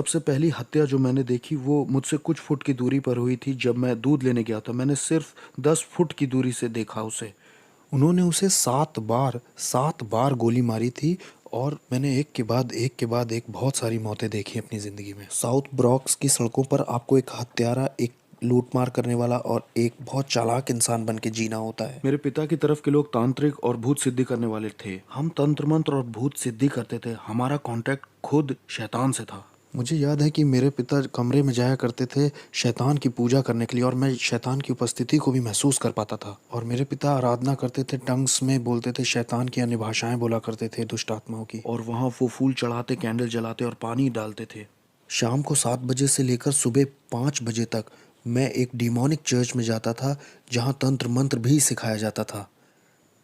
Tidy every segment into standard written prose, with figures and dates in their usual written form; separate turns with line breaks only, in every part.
सबसे पहली हत्या जो मैंने देखी वो मुझसे कुछ फुट की दूरी पर हुई थी। जब मैं दूध लेने गया था, मैंने सिर्फ 10 फुट की दूरी से देखा उसे। उन्होंने उसे 7 बार गोली मारी थी और मैंने एक के बाद एक बहुत सारी मौतें देखी अपनी ज़िंदगी में। साउथ ब्रॉक्स की सड़कों पर आपको एक हत्यारा, एक लूटमार करने वाला और एक बहुत चालाक इंसान बन के जीना होता है। मेरे पिता की तरफ के लोग तांत्रिक और भूत सिद्धि करने वाले थे। हम तंत्र मंत्र और भूत सिद्धि करते थे। हमारा कांटेक्ट खुद शैतान से था। मुझे याद है कि मेरे पिता कमरे में जाया करते थे शैतान की पूजा करने के लिए, और मैं शैतान की उपस्थिति को भी महसूस कर पाता था। और मेरे पिता आराधना करते थे, टंग्स में बोलते थे, शैतान की अन्य भाषाएं बोला करते थे, दुष्ट आत्माओं की। और वहाँ वो फूल चढ़ाते, कैंडल जलाते और पानी डालते थे। शाम को 7 बजे से लेकर सुबह 5 बजे तक मैं एक डिमोनिक चर्च में जाता था, जहाँ तंत्र मंत्र भी सिखाया जाता था।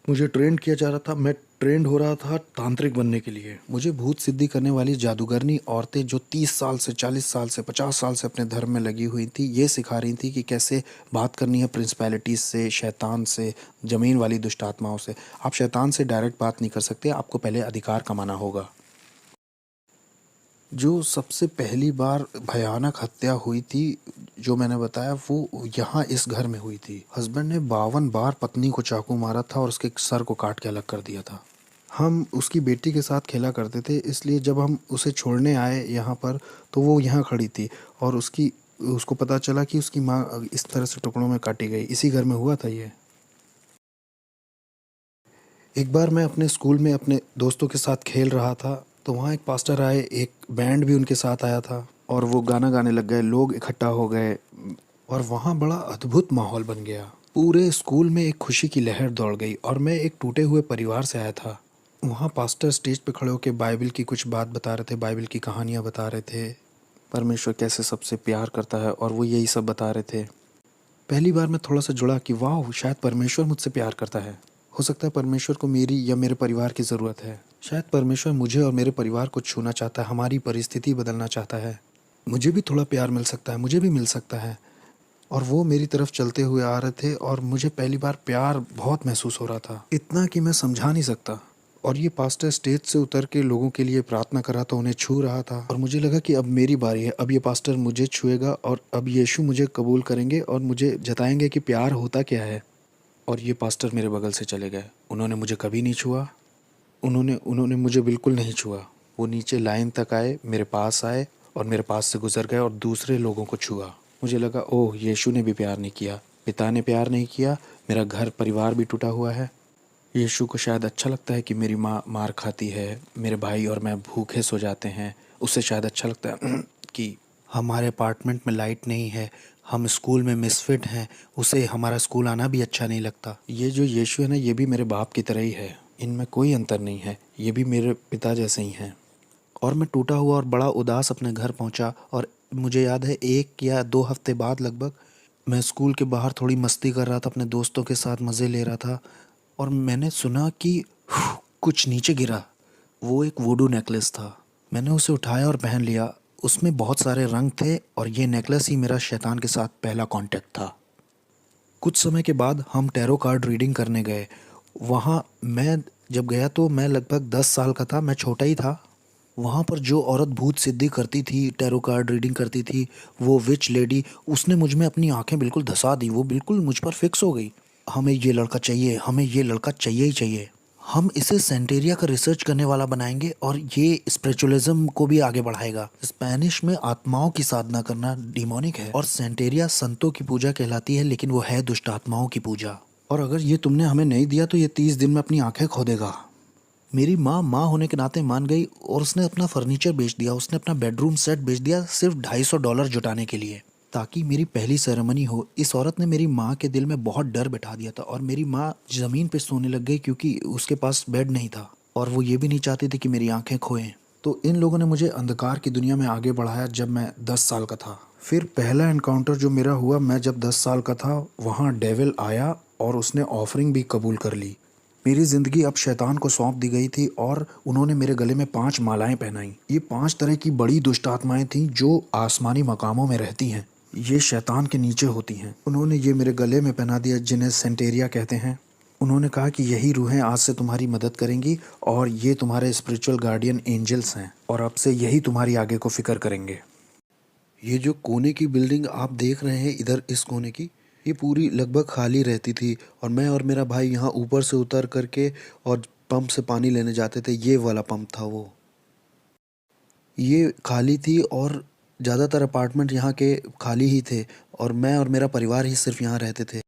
मुझे ट्रेन किया जा रहा था। मैं ट्रेंड हो रहा था तांत्रिक बनने के लिए। मुझे भूत सिद्धि करने वाली जादूगरनी औरतें जो 30 साल से, 40 साल से, 50 साल से अपने धर्म में लगी हुई थी, ये सिखा रही थी कि कैसे बात करनी है प्रिंसिपैलिटीज से, शैतान से, ज़मीन वाली दुष्ट आत्माओं से। आप शैतान से डायरेक्ट बात नहीं कर सकते, आपको पहले अधिकार कमाना होगा। जो सबसे पहली बार भयानक हत्या हुई थी, जो मैंने बताया, वो यहाँ इस घर में हुई थी। हस्बैंड ने 52 बार पत्नी को चाकू मारा था और उसके सर को काट के अलग कर दिया था। हम उसकी बेटी के साथ खेला करते थे, इसलिए जब हम उसे छोड़ने आए यहाँ पर, तो वो यहाँ खड़ी थी और उसको पता चला कि उसकी माँ इस तरह से टुकड़ों में काटी गई। इसी घर में हुआ था ये। एक बार मैं अपने स्कूल में अपने दोस्तों के साथ खेल रहा था, तो वहाँ एक पास्टर आए, एक बैंड भी उनके साथ आया था और वो गाना गाने लग गए। लोग इकट्ठा हो गए और वहाँ बड़ा अद्भुत माहौल बन गया। पूरे स्कूल में एक खुशी की लहर दौड़ गई और मैं एक टूटे हुए परिवार से आया था। वहाँ पास्टर स्टेज पे खड़े होकर बाइबल की कुछ बात बता रहे थे, बाइबल की कहानियाँ बता रहे थे, परमेश्वर कैसे सबसे प्यार करता है, और वो यही सब बता रहे थे। पहली बार मैं थोड़ा सा जुड़ा कि वाह, शायद परमेश्वर मुझसे प्यार करता है। हो सकता है परमेश्वर को मेरी या मेरे परिवार की ज़रूरत है। शायद परमेश्वर मुझे और मेरे परिवार को छूना चाहता है, हमारी परिस्थिति बदलना चाहता है। मुझे भी थोड़ा प्यार मिल सकता है, मुझे भी मिल सकता है। और वो मेरी तरफ चलते हुए आ रहे थे और मुझे पहली बार प्यार बहुत महसूस हो रहा था, इतना कि मैं समझा नहीं सकता। और ये पास्टर स्टेज से उतर के लोगों के लिए प्रार्थना कर रहा था, उन्हें छू रहा था, और मुझे लगा कि अब मेरी बारी है। अब ये पास्टर मुझे छुएगा और अब यीशु मुझे कबूल करेंगे और मुझे जताएंगे कि प्यार होता क्या है। और ये पास्टर मेरे बगल से चले गए। उन्होंने मुझे कभी नहीं छुआ। उन्होंने मुझे बिल्कुल नहीं छुआ। वो नीचे लाइन तक आए, मेरे पास आए और मेरे पास से गुजर गए और दूसरे लोगों को छुआ। मुझे लगा, ओह, यीशु ने भी प्यार नहीं किया, पिता ने प्यार नहीं किया, मेरा घर परिवार भी टूटा हुआ है। यीशु को शायद अच्छा लगता है कि मेरी माँ मार खाती है, मेरे भाई और मैं भूखे सो जाते हैं। उसे शायद अच्छा लगता है कि हमारे अपार्टमेंट में लाइट नहीं है, हम स्कूल में मिसफिट हैं, उसे हमारा स्कूल आना भी अच्छा नहीं लगता। ये जो यीशु है ना, ये भी मेरे बाप की तरह ही है, इनमें कोई अंतर नहीं है, ये भी मेरे पिता जैसे ही हैं। और मैं टूटा हुआ और बड़ा उदास अपने घर पहुंचा। और मुझे याद है 1 या 2 हफ्ते बाद लगभग, मैं स्कूल के बाहर थोड़ी मस्ती कर रहा था, अपने दोस्तों के साथ मज़े ले रहा था, और मैंने सुना कि कुछ नीचे गिरा। वो एक वुडू नेकलेस था। मैंने उसे उठाया और पहन लिया। उसमें बहुत सारे रंग थे और ये नेकलेस ही मेरा शैतान के साथ पहला कांटेक्ट था। कुछ समय के बाद हम टैरो कार्ड रीडिंग करने गए। वहाँ मैं जब गया तो मैं लगभग 10 साल का था, मैं छोटा ही था। वहाँ पर जो औरत भूत सिद्धि करती थी, टैरो कार्ड रीडिंग करती थी, वो विच लेडी, उसने मुझ में अपनी आंखें बिल्कुल धंसा दी। वो बिल्कुल मुझ पर फिक्स हो गई। हमें ये लड़का चाहिए, हमें ये लड़का चाहिए ही चाहिए। हम इसे सेंटेरिया का रिसर्च करने वाला बनाएंगे और ये स्पिरिचुअलिज्म को भी आगे बढ़ाएगा। स्पेनिश में आत्माओं की साधना करना डिमोनिक है और सेंटेरिया संतों की पूजा कहलाती है, लेकिन वो है दुष्ट आत्माओं की पूजा। और अगर ये तुमने हमें नहीं दिया तो ये 30 दिन में अपनी आंखें खो देगा। मेरी माँ होने के नाते मान गई और उसने अपना फर्नीचर बेच दिया, उसने अपना बेडरूम सेट बेच दिया सिर्फ $250 जुटाने के लिए, ताकि मेरी पहली सेरेमनी हो। इस औरत ने मेरी माँ के दिल में बहुत डर बैठा दिया था और मेरी माँ ज़मीन पे सोने लग गई क्योंकि उसके पास बेड नहीं था और वो ये भी नहीं चाहती थी कि मेरी आंखें खोएं। तो इन लोगों ने मुझे अंधकार की दुनिया में आगे बढ़ाया जब मैं 10 साल का था। फिर पहला एनकाउंटर जो मेरा हुआ, मैं जब 10 साल का था, वहाँ डेविल आया और उसने ऑफरिंग भी कबूल कर ली। मेरी ज़िंदगी अब शैतान को सौंप दी गई थी और उन्होंने मेरे गले में 5 मालाएं पहनाई। ये 5 तरह की बड़ी दुष्ट आत्माएं थीं जो आसमानी मकामों में रहती हैं। ये शैतान के नीचे होती हैं। उन्होंने ये मेरे गले में पहना दिया, जिन्हें सेंटेरिया कहते हैं। उन्होंने कहा कि यही रूहें आज से तुम्हारी मदद करेंगी और ये तुम्हारे स्पिरिचुअल गार्डियन एंजल्स हैं और अब से यही तुम्हारी आगे को फिक्र करेंगे। ये जो कोने की बिल्डिंग आप देख रहे हैं इधर इस कोने की, ये पूरी लगभग खाली रहती थी और मैं और मेरा भाई यहाँ ऊपर से उतर करके और पंप से पानी लेने जाते थे। ये वाला पंप था वो। ये खाली थी और ज़्यादातर अपार्टमेंट यहाँ के खाली ही थे और मैं और मेरा परिवार ही सिर्फ यहाँ रहते थे।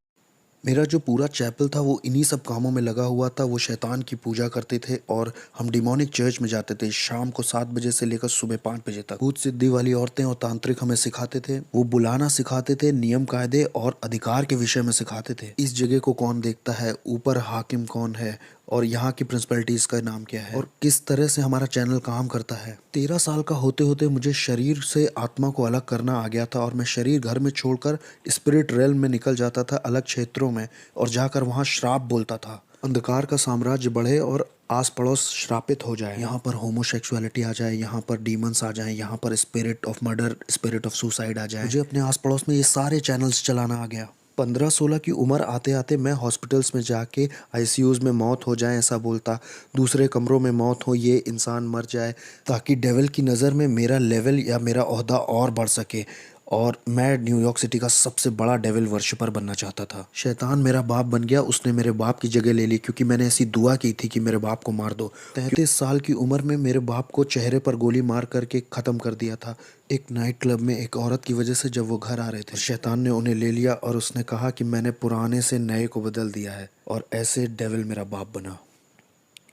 मेरा जो पूरा चैपल था वो इन्हीं सब कामों में लगा हुआ था। वो शैतान की पूजा करते थे और हम डिमोनिक चर्च में जाते थे शाम को 7 बजे से लेकर सुबह 5 बजे तक। भूत सिद्धि वाली औरतें और तांत्रिक हमें सिखाते थे। वो बुलाना सिखाते थे, नियम कायदे और अधिकार के विषय में सिखाते थे। इस जगह को कौन देखता है, ऊपर हाकिम कौन है और यहाँ की प्रिंसिपलिटीज का नाम क्या है और किस तरह से हमारा चैनल काम करता है। 13 साल का होते होते मुझे शरीर से आत्मा को अलग करना आ गया था और मैं शरीर घर में छोड़कर स्पिरिट रेल में निकल जाता था, अलग क्षेत्रों में, और जाकर वहाँ श्राप बोलता था। अंधकार का साम्राज्य बढ़े और आस पड़ोस श्रापित हो जाए। यहाँ पर होमोसेक्सुअलिटी आ जाए, यहाँ पर डीमंस आ जाए, यहाँ पर spirit of murder, spirit of suicide आ जाए। मुझे अपने आस पड़ोस में ये सारे चैनल्स चलाना आ गया। 15-16 की उम्र आते आते मैं हॉस्पिटल्स में जाके आईसीयूज़ में मौत हो जाए ऐसा बोलता, दूसरे कमरों में मौत हो, ये इंसान मर जाए, ताकि डेविल की नज़र में मेरा लेवल या मेरा ओहदा और बढ़ सके और मैं न्यूयॉर्क सिटी का सबसे बड़ा डेविल वर्शिपर बनना चाहता था। शैतान मेरा बाप बन गया, उसने मेरे बाप की जगह ले ली क्योंकि मैंने ऐसी दुआ की थी कि मेरे बाप को मार दो। 33 साल की उम्र में मेरे बाप को चेहरे पर गोली मार करके ख़त्म कर दिया था एक नाइट क्लब में एक औरत की वजह से। जब वो घर आ रहे थे, शैतान ने उन्हें ले लिया और उसने कहा कि मैंने पुराने से नए को बदल दिया है और ऐसे डेविल मेरा बाप बना।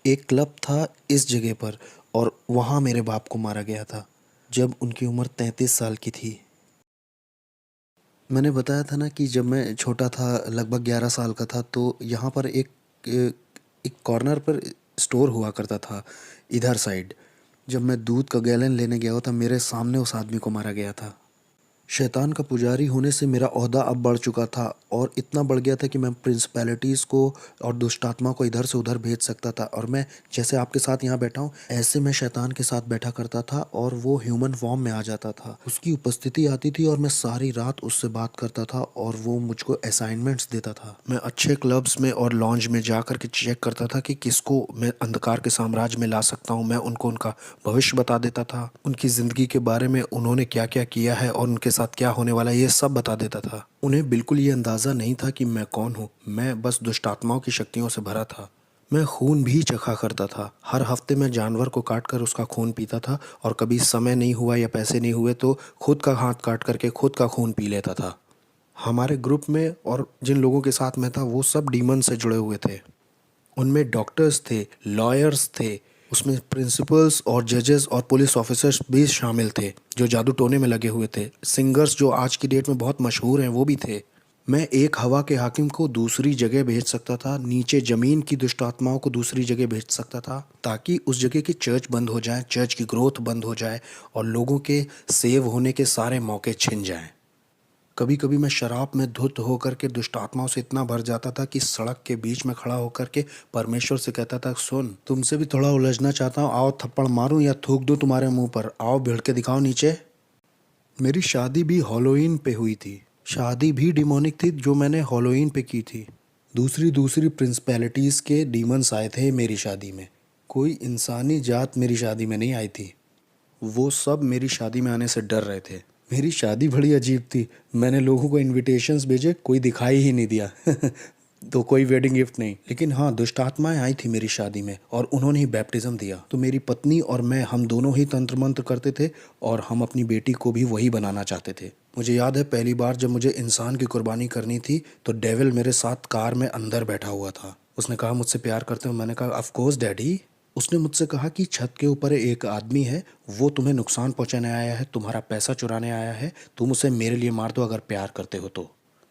एक क्लब था इस जगह पर और वहाँ मेरे बाप को मारा गया था जब उनकी उम्र 33 साल की थी। मैंने बताया था ना कि जब मैं छोटा था, लगभग 11 साल का था, तो यहाँ पर एक कॉर्नर पर स्टोर हुआ करता था इधर साइड। जब मैं दूध का गैलन लेने गया था, मेरे सामने उस आदमी को मारा गया था। शैतान का पुजारी होने से मेरा ओहदा अब बढ़ चुका था और इतना बढ़ गया था कि मैं प्रिंसिपैलिटीज़ को और दुष्टात्मा को इधर से उधर भेज सकता था। और मैं जैसे आपके साथ यहाँ बैठा हूँ, ऐसे मैं शैतान के साथ बैठा करता था और वो ह्यूमन फॉर्म में आ जाता था। उसकी उपस्थिति आती थी और मैं सारी रात उससे बात करता था और वो मुझको असाइनमेंट्स देता था। मैं अच्छे क्लब्स में और लॉन्ज में जा कर के चेक करता था कि किसको मैं अंधकार के साम्राज्य में ला सकता हूँ। मैं उनको उनका भविष्य बता देता था, उनकी ज़िंदगी के बारे में, उन्होंने क्या क्या किया है और उनके साथ क्या होने वाला है, ये सब बता देता था। उन्हें बिल्कुल ये अंदाज़ा नहीं था कि मैं कौन हूँ। मैं बस दुष्ट आत्माओं की शक्तियों से भरा था। मैं खून भी चखा करता था। हर हफ्ते मैं जानवर को काट कर उसका खून पीता था और कभी समय नहीं हुआ या पैसे नहीं हुए तो खुद का हाथ काट करके खुद का खून पी लेता था। हमारे ग्रुप में और जिन लोगों के साथ मैं था वो सब डीमन से जुड़े हुए थे। उनमें डॉक्टर्स थे, लॉयर्स थे, उसमें प्रिंसिपल्स और जजेस और पुलिस ऑफिसर्स भी शामिल थे जो जादू टोने में लगे हुए थे। सिंगर्स जो आज की डेट में बहुत मशहूर हैं वो भी थे। मैं एक हवा के हाकिम को दूसरी जगह भेज सकता था, नीचे ज़मीन की दुष्ट आत्माओं को दूसरी जगह भेज सकता था ताकि उस जगह की चर्च बंद हो जाए, चर्च की ग्रोथ बंद हो जाए और लोगों के सेव होने के सारे मौके छिन जाएं। कभी कभी मैं शराब में धुत होकर के दुष्ट आत्माओं से इतना भर जाता था कि सड़क के बीच में खड़ा होकर के परमेश्वर से कहता था, सुन, तुमसे भी थोड़ा उलझना चाहता हूँ, आओ थप्पड़ मारूं या थूक दूं तुम्हारे मुंह पर, आओ भिड़ के दिखाओ नीचे। मेरी शादी भी हॉलोवीन पे हुई थी। शादी भी डिमोनिक थी जो मैंने हॉलोवीन पे की थी। दूसरी दूसरी प्रिंसिपैलिटीज़ के डीमंस आए थे मेरी शादी में। कोई इंसानी जात मेरी शादी में नहीं आई थी। वो सब मेरी शादी में आने से डर रहे थे। मेरी शादी बड़ी अजीब थी। मैंने लोगों को इनविटेशंस भेजे, कोई दिखाई ही नहीं दिया तो कोई वेडिंग गिफ्ट नहीं। लेकिन हाँ, दुष्ट आत्माएं आई थी मेरी शादी में और उन्होंने ही बैप्टिज्म दिया। तो मेरी पत्नी और मैं, हम दोनों ही तंत्र मंत्र करते थे और हम अपनी बेटी को भी वही बनाना चाहते थे। मुझे याद है पहली बार जब मुझे इंसान की कुर्बानी करनी थी तो डेविल मेरे साथ कार में अंदर बैठा हुआ था। उसने कहा, मुझसे प्यार करते हो? मैंने कहा, ऑफ कोर्स डैडी। उसने मुझसे कहा कि छत के ऊपर एक आदमी है, वो तुम्हें नुकसान पहुंचाने आया है, तुम्हारा पैसा चुराने आया है, तुम उसे मेरे लिए मार दो अगर प्यार करते हो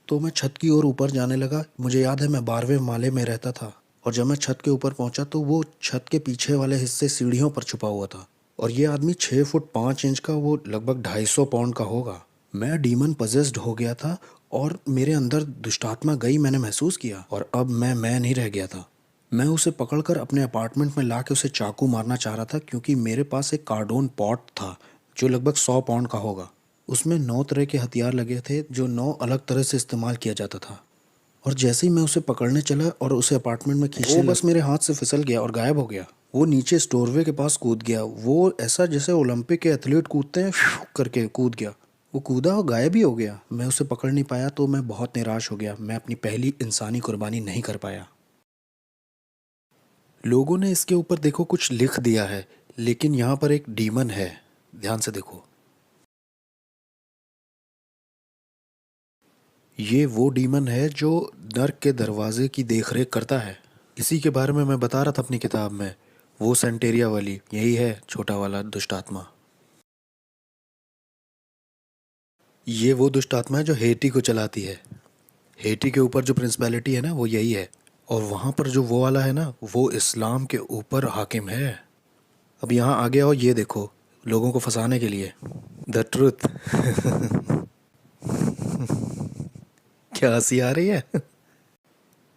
तो मैं छत की ओर ऊपर जाने लगा। मुझे याद है मैं 12वें माले में रहता था और जब मैं छत के ऊपर पहुंचा तो वो छत के पीछे वाले हिस्से सीढ़ियों पर छुपा हुआ था और ये आदमी 6 फुट 5 इंच का, वो लगभग 250 पाउंड का होगा। मैं डीमन पजेस्ड हो गया था और मेरे अंदर दुष्टात्मा गई, मैंने महसूस किया और अब मैं नहीं रह गया था। मैं उसे पकड़कर अपने अपार्टमेंट में ला के उसे चाकू मारना चाह रहा था क्योंकि मेरे पास एक कार्डोन पॉट था जो लगभग 100 पाउंड का होगा। उसमें 9 तरह के हथियार लगे थे जो 9 अलग तरह से इस्तेमाल किया जाता था। और जैसे ही मैं उसे पकड़ने चला और उसे अपार्टमेंट में खींचने, वो बस मेरे हाथ से फिसल गया और गायब हो गया। वो नीचे स्टोरवे के पास कूद गया। वो ऐसा जैसे ओलंपिक के एथलीट कूदते हैं करके कूद गया। वो कूदा और गायब ही हो गया। मैं उसे पकड़ नहीं पाया तो मैं बहुत निराश हो गया। मैं अपनी पहली इंसानी कुर्बानी नहीं कर पाया। लोगों ने इसके ऊपर देखो कुछ लिख दिया है, लेकिन यहाँ पर एक डीमन है। ध्यान से देखो, ये वो डीमन है जो नर्क के दरवाजे की देखरेख करता है। इसी के बारे में मैं बता रहा था अपनी किताब में। वो सेंटेरिया वाली यही है, छोटा वाला दुष्ट आत्मा। ये वो दुष्ट आत्मा है जो हेटी को चलाती है। हेटी के ऊपर जो प्रिंसिपैलिटी है ना, वो यही है। और वहाँ पर जो वो वाला है ना, वो इस्लाम के ऊपर हाकिम है। अब यहाँ आगे आओ, ये देखो, लोगों को फंसाने के लिए द ट्रुथ। क्या हंसी आ रही है?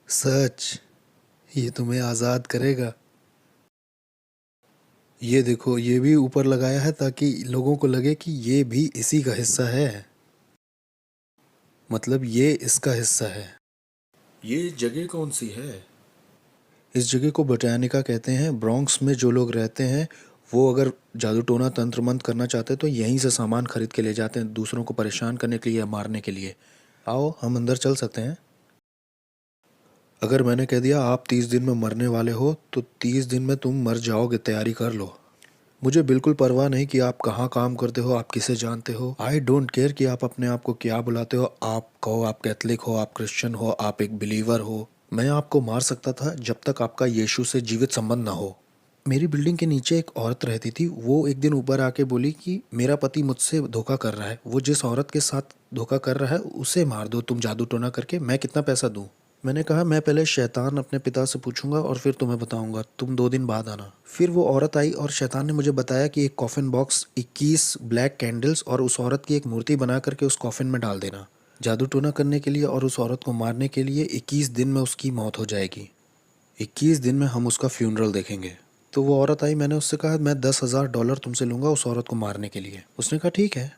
सच, ये तुम्हें आज़ाद करेगा। ये देखो, ये भी ऊपर लगाया है ताकि लोगों को लगे कि ये भी इसी का हिस्सा है, मतलब ये इसका हिस्सा है। ये जगह कौन सी है? इस जगह को बोटानिका कहते हैं। ब्रॉन्क्स में जो लोग रहते हैं वो अगर जादू टोना तंत्र मंत्र करना चाहते हैं तो यहीं से सामान खरीद के ले जाते हैं, दूसरों को परेशान करने के लिए या मारने के लिए। आओ, हम अंदर चल सकते हैं। अगर मैंने कह दिया आप 30 दिन में मरने वाले हो तो 30 दिन में तुम मर जाओगे, तैयारी कर लो। मुझे बिल्कुल परवाह नहीं कि आप कहाँ काम करते हो, आप किसे जानते हो। आई डोंट केयर कि आप अपने आप को क्या बुलाते हो। आप कहो आप कैथलिक हो, आप क्रिश्चियन हो, आप एक बिलीवर हो। मैं आपको मार सकता था जब तक आपका यीशु से जीवित संबंध ना हो। मेरी बिल्डिंग के नीचे एक औरत रहती थी। वो एक दिन ऊपर आके बोली कि मेरा पति मुझसे धोखा कर रहा है, वो जिस औरत के साथ धोखा कर रहा है उसे मार दो तुम जादू टोना करके, मैं कितना पैसा दूं। मैंने कहा मैं पहले शैतान अपने पिता से पूछूंगा और फिर तुम्हें बताऊंगा, तुम 2 दिन बाद आना। फिर वो औरत आई और शैतान ने मुझे बताया कि एक कॉफिन बॉक्स, 21 ब्लैक कैंडल्स और उस औरत की एक मूर्ति बना करके उस कॉफिन में डाल देना, जादू टोना करने के लिए और उस औरत को मारने के लिए। 21 दिन में उसकी मौत हो जाएगी। 21 दिन में हम उसका फ्यूनरल देखेंगे। तो वो औरत आई, मैंने उससे कहा मैं $10,000 तुमसे लूँगा उस औरत को मारने के लिए। उसने कहा ठीक है।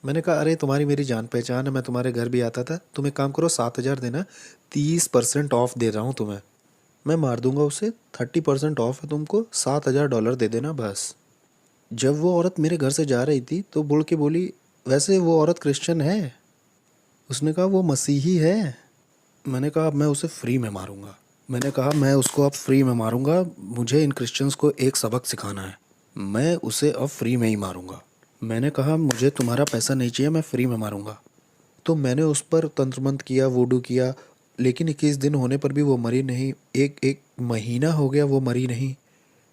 मैंने कहा अरे तुम्हारी मेरी जान पहचान है, मैं तुम्हारे घर भी आता था, तुम एक काम करो 7,000 देना, 30% ऑफ दे रहा हूँ तुम्हें, मैं मार दूंगा उसे। 30% ऑफ है, तुमको $7,000 दे देना बस। जब वो औरत मेरे घर से जा रही थी तो बोल के बोली वैसे वो औरत क्रिश्चियन है। उसने कहा वो मसीही है। मैंने कहा अब मैं उसे फ्री में मारूंगा। मैंने कहा मैं उसको अब फ्री में मारूंगा, मुझे इन क्रिश्चियंस को एक सबक सिखाना है, मैं उसे अब फ्री में ही मारूंगा। मैंने कहा मुझे तुम्हारा पैसा नहीं चाहिए, मैं फ्री में मारूंगा। तो मैंने उस पर तंत्र मंत्र किया, वूडू किया, लेकिन 21 दिन होने पर भी वो मरी नहीं। एक एक महीना हो गया वो मरी नहीं।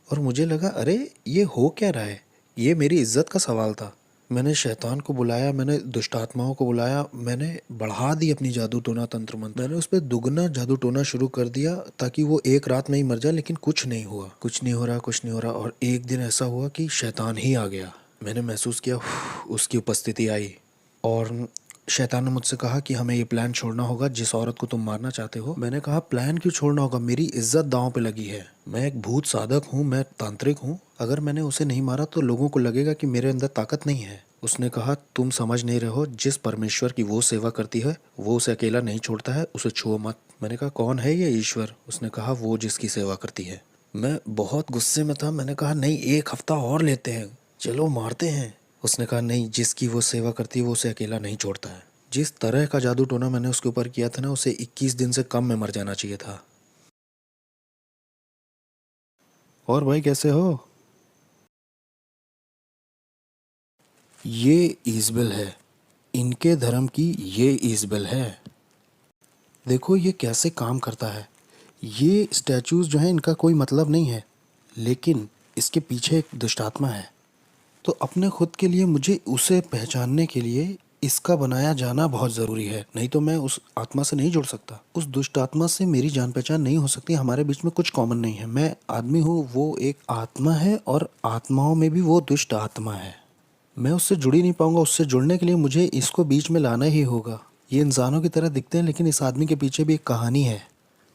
और मुझे लगा अरे ये हो क्या रहा है, ये मेरी इज्जत का सवाल था। मैंने शैतान को बुलाया, मैंने दुष्ट आत्माओं को बुलाया, मैंने बढ़ा दी अपनी जादू टोना तंत्र मंत्र, मैंने उस पर दुगना जादू टोना शुरू कर दिया ताकि वो एक रात में ही मर जाए। लेकिन कुछ नहीं हुआ, कुछ नहीं हो रहा, कुछ नहीं हो रहा। और एक दिन ऐसा हुआ कि शैतान ही आ गया। मैंने महसूस किया उसकी उपस्थिति आई और शैतान ने मुझसे कहा कि हमें ये प्लान छोड़ना होगा जिस औरत को तुम मारना चाहते हो। मैंने कहा प्लान क्यों छोड़ना होगा, मेरी इज्जत दांव पे लगी है, मैं एक भूत साधक हूँ, मैं तांत्रिक हूँ, अगर मैंने उसे नहीं मारा तो लोगों को लगेगा कि मेरे अंदर ताकत नहीं है। उसने कहा तुम समझ नहीं रहे हो, जिस परमेश्वर की वो सेवा करती है वो उसे अकेला नहीं छोड़ता है, उसे छुओ मत। मैंने कहा कौन है ये ईश्वर? उसने कहा वो जिसकी सेवा करती है। मैं बहुत गुस्से में था। मैंने कहा नहीं, एक हफ्ता और लेते हैं, चलो मारते हैं। उसने कहा नहीं, जिसकी वो सेवा करती है वो उसे अकेला नहीं छोड़ता है। जिस तरह का जादू टोना मैंने उसके ऊपर किया था ना, उसे 21 दिन से कम में मर जाना चाहिए था। और भाई कैसे हो? ये ईजबेल है, इनके धर्म की ये ईजबेल है। देखो ये कैसे काम करता है। ये स्टैचूज जो हैं इनका कोई मतलब नहीं है, लेकिन इसके पीछे एक दुष्टात्मा है। तो अपने खुद के लिए मुझे उसे पहचानने के लिए इसका बनाया जाना बहुत ज़रूरी है, नहीं तो मैं उस आत्मा से नहीं जुड़ सकता। उस दुष्ट आत्मा से मेरी जान पहचान नहीं हो सकती, हमारे बीच में कुछ कॉमन नहीं है। मैं आदमी हूँ, वो एक आत्मा है और आत्माओं में भी वो दुष्ट आत्मा है। मैं उससे जुड़ ही नहीं पाऊंगा। उससे जुड़ने के लिए मुझे इसको बीच में लाना ही होगा। ये इंसानों की तरह दिखते हैं लेकिन इस आदमी के पीछे भी एक कहानी है।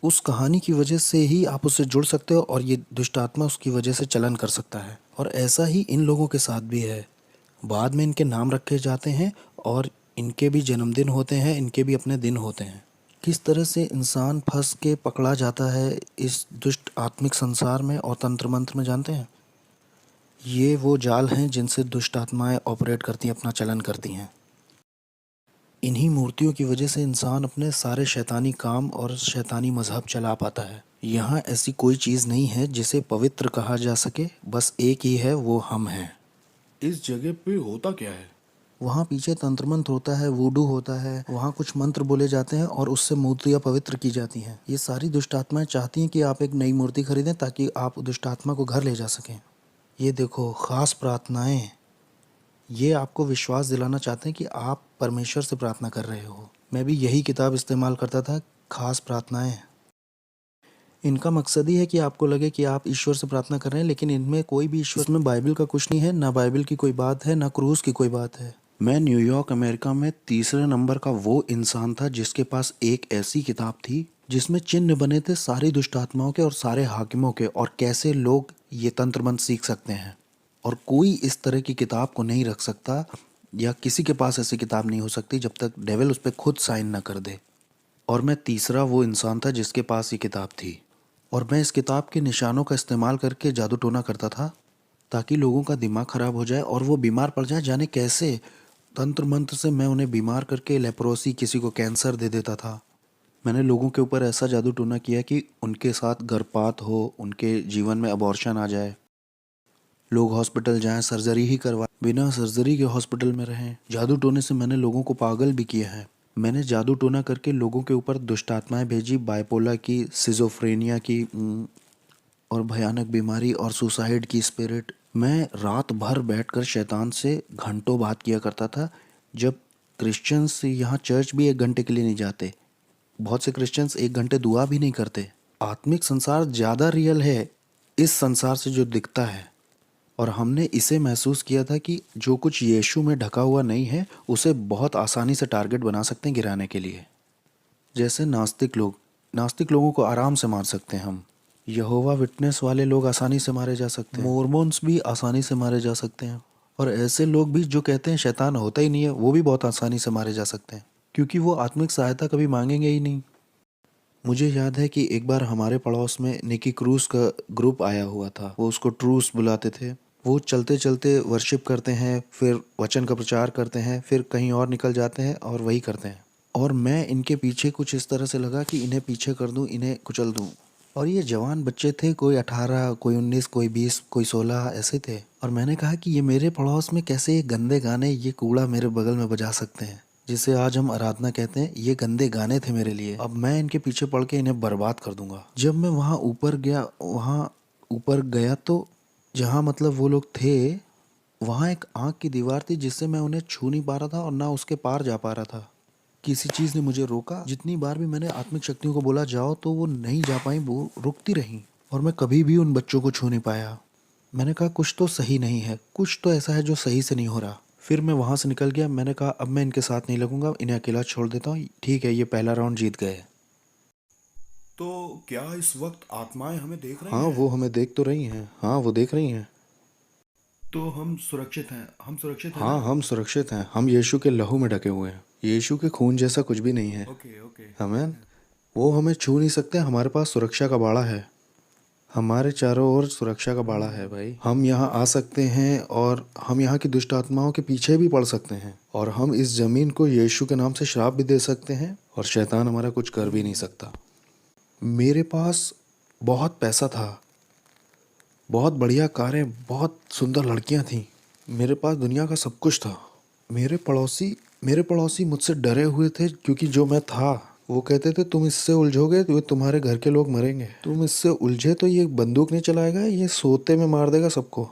उस कहानी की वजह से ही आप उससे जुड़ सकते हो और ये दुष्ट आत्मा उसकी वजह से चलन कर सकता है। और ऐसा ही इन लोगों के साथ भी है। बाद में इनके नाम रखे जाते हैं और इनके भी जन्मदिन होते हैं, इनके भी अपने दिन होते हैं। किस तरह से इंसान फंस के पकड़ा जाता है इस दुष्ट आत्मिक संसार में और तंत्र मंत्र में, जानते हैं? ये वो जाल हैं जिनसे दुष्ट आत्माएं ऑपरेट करती हैं, अपना चलन करती हैं। इन्हीं मूर्तियों की वजह से इंसान अपने सारे शैतानी काम और शैतानी मजहब चला पाता है। यहाँ ऐसी कोई चीज़ नहीं है जिसे पवित्र कहा जा सके, बस एक ही है, वो हम हैं।
इस जगह पे होता क्या है?
वहाँ पीछे तंत्र मंत्र होता है, वूडू होता है, वहाँ कुछ मंत्र बोले जाते हैं और उससे मूर्तियाँ पवित्र की जाती हैं। ये सारी दुष्ट आत्माएं चाहती हैं कि आप एक नई मूर्ति खरीदें ताकि आप दुष्ट आत्मा को घर ले जा सकें। ये देखो, खास प्रार्थनाएं, ये आपको विश्वास दिलाना चाहते हैं कि आप परमेश्वर से प्रार्थना कर रहे हो। मैं भी यही किताब इस्तेमाल करता था, खास प्रार्थनाएं। इनका मकसद ही है कि आपको लगे कि आप ईश्वर से प्रार्थना कर रहे हैं, लेकिन इनमें कोई भी ईश्वर, इसमें बाइबल का कुछ नहीं है, ना बाइबल की कोई बात है, ना क्रूस की कोई बात है। मैं न्यूयॉर्क अमेरिका में तीसरे नंबर का वो इंसान था जिसके पास एक ऐसी किताब थी जिसमें चिन्ह बने थे सारी दुष्ट आत्माओं के और सारे हाकिमों के, और कैसे लोग ये तंत्र मंत्र सीख सकते हैं। और कोई इस तरह की किताब को नहीं रख सकता, या किसी के पास ऐसी किताब नहीं हो सकती जब तक डेविल उस पर खुद साइन ना कर दे। और मैं तीसरा वो इंसान था जिसके पास ये किताब थी, और मैं इस किताब के निशानों का इस्तेमाल करके जादू टोना करता था ताकि लोगों का दिमाग ख़राब हो जाए और वो बीमार पड़ जाए। जाने कैसे तंत्र मंत्र से मैं उन्हें बीमार करके लेप्रोसी, किसी को कैंसर दे देता था। मैंने लोगों के ऊपर ऐसा जादू टोना किया कि उनके साथ गर्भपात हो, उनके जीवन में अबॉर्शन आ जाए, लोग हॉस्पिटल जाएं, सर्जरी ही करवा, बिना सर्जरी के हॉस्पिटल में रहें। जादू टोने से मैंने लोगों को पागल भी किया है। मैंने जादू टोना करके लोगों के ऊपर दुष्ट आत्माएं भेजी, बाइपोला की, सिजोफ्रेनिया की, और भयानक बीमारी और सुसाइड की स्पिरिट। मैं रात भर बैठकर शैतान से घंटों बात किया करता था, जब क्रिश्चियंस यहाँ चर्च भी 1 घंटे के लिए नहीं जाते। बहुत से क्रिश्चियंस 1 घंटे दुआ भी नहीं करते। आत्मिक संसार ज़्यादा रियल है इस संसार से जो दिखता है, और हमने इसे महसूस किया था कि जो कुछ यीशु में ढका हुआ नहीं है उसे बहुत आसानी से टारगेट बना सकते हैं गिराने के लिए। जैसे नास्तिक लोगों को आराम से मार सकते हैं हम। यहोवा विटनेस वाले लोग आसानी से मारे जा सकते हैं। मोर्मोन्स भी आसानी से मारे जा सकते हैं। और ऐसे लोग भी जो कहते हैं शैतान होता ही नहीं है, वो भी बहुत आसानी से मारे जा सकते हैं, क्योंकि वो आत्मिक सहायता कभी मांगेंगे ही नहीं। मुझे याद है कि एक बार हमारे पड़ोस में निकी क्रूस का ग्रुप आया हुआ था। वो उसको ट्रूस बुलाते थे। वो चलते चलते वर्शिप करते हैं, फिर वचन का प्रचार करते हैं, फिर कहीं और निकल जाते हैं और वही करते हैं। और मैं इनके पीछे कुछ इस तरह से लगा कि इन्हें पीछे कर दूं, इन्हें कुचल दूं। और ये जवान बच्चे थे, कोई 18, कोई 19, कोई 20, कोई 16 ऐसे थे। और मैंने कहा कि ये मेरे पड़ोस में कैसे ये गंदे गाने, ये कूड़ा मेरे बगल में बजा सकते हैं, जिसे आज हम आराधना कहते हैं। ये गंदे गाने थे मेरे लिए। अब मैं इनके पीछे पड़ के इन्हें बर्बाद कर दूंगा। जब मैं वहाँ ऊपर गया तो जहाँ मतलब वो लोग थे, वहाँ एक आँख की दीवार थी जिससे मैं उन्हें छू नहीं पा रहा था और ना उसके पार जा पा रहा था। किसी चीज़ ने मुझे रोका। जितनी बार भी मैंने आत्मिक शक्तियों को बोला जाओ, तो वो नहीं जा पाई, वो रुकती रहीं, और मैं कभी भी उन बच्चों को छू नहीं पाया। मैंने कहा कुछ तो सही नहीं है, कुछ तो ऐसा है जो सही से नहीं हो रहा। फिर मैं वहाँ से निकल गया। मैंने कहा अब मैं इनके साथ नहीं लगूंगा, इन्हें अकेला छोड़ देता हूँ। ठीक है, ये पहला राउंड जीत गए।
तो क्या इस वक्त आत्माएं हमें देख रही
हाँ,
हैं?
वो हमें देख तो रही हैं। हाँ, वो देख रही हैं।
तो हम सुरक्षित हैं, हम सुरक्षित हैं
हाँ,
ना?
हम सुरक्षित हैं। हम यीशु के लहू में ढके हुए हैं। यीशु के खून जैसा कुछ भी नहीं है।
Okay okay.
आमीन। वो हमें छू नहीं सकते। हमारे पास सुरक्षा का बाड़ा है। हमारे चारों ओर सुरक्षा का बाड़ा है भाई। हम यहाँ आ सकते हैं और हम यहाँ की दुष्ट आत्माओं के पीछे भी पड़ सकते हैं, और हम इस जमीन को यीशु के नाम से श्राप भी दे सकते हैं, और शैतान हमारा कुछ कर भी नहीं सकता। मेरे पास बहुत पैसा था, बहुत बढ़िया कारें, बहुत सुंदर लड़कियां थीं। मेरे पास दुनिया का सब कुछ था। मेरे पड़ोसी मुझसे डरे हुए थे, क्योंकि जो मैं था, वो कहते थे तुम इससे उलझोगे तो तुम्हारे घर के लोग मरेंगे। तुम इससे उलझे तो ये बंदूक नहीं चलाएगा, ये सोते में मार देगा सबको।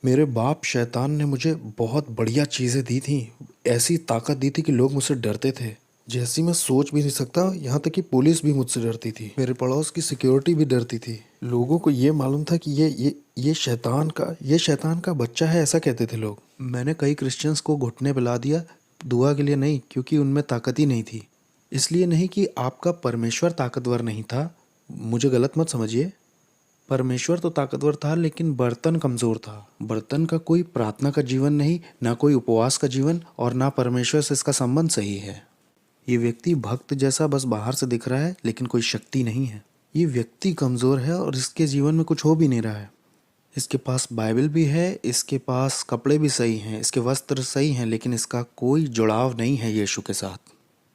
मेरे बाप शैतान ने मुझे बहुत बढ़िया चीज़ें दी थी, ऐसी ताकत दी थी कि लोग मुझसे डरते थे, जैसी मैं सोच भी नहीं सकता। यहाँ तक कि पुलिस भी मुझसे डरती थी, मेरे पड़ोस की सिक्योरिटी भी डरती थी। लोगों को ये मालूम था कि ये शैतान का बच्चा है, ऐसा कहते थे लोग। मैंने कई क्रिश्चियंस को घुटने पिला दिया, दुआ के लिए नहीं, क्योंकि उनमें ताकत ही नहीं थी। इसलिए नहीं कि आपका परमेश्वर ताकतवर नहीं था, मुझे गलत मत समझिए। परमेश्वर तो ताकतवर था, लेकिन बर्तन कमज़ोर था। बर्तन का कोई प्रार्थना का जीवन नहीं, ना कोई उपवास का जीवन, और ना परमेश्वर से इसका संबंध सही है। ये व्यक्ति भक्त जैसा बस बाहर से दिख रहा है, लेकिन कोई शक्ति नहीं है। ये व्यक्ति कमज़ोर है और इसके जीवन में कुछ हो भी नहीं रहा है। इसके पास बाइबल भी है, इसके पास कपड़े भी सही हैं, इसके वस्त्र सही हैं, लेकिन इसका कोई जुड़ाव नहीं है यीशु के साथ,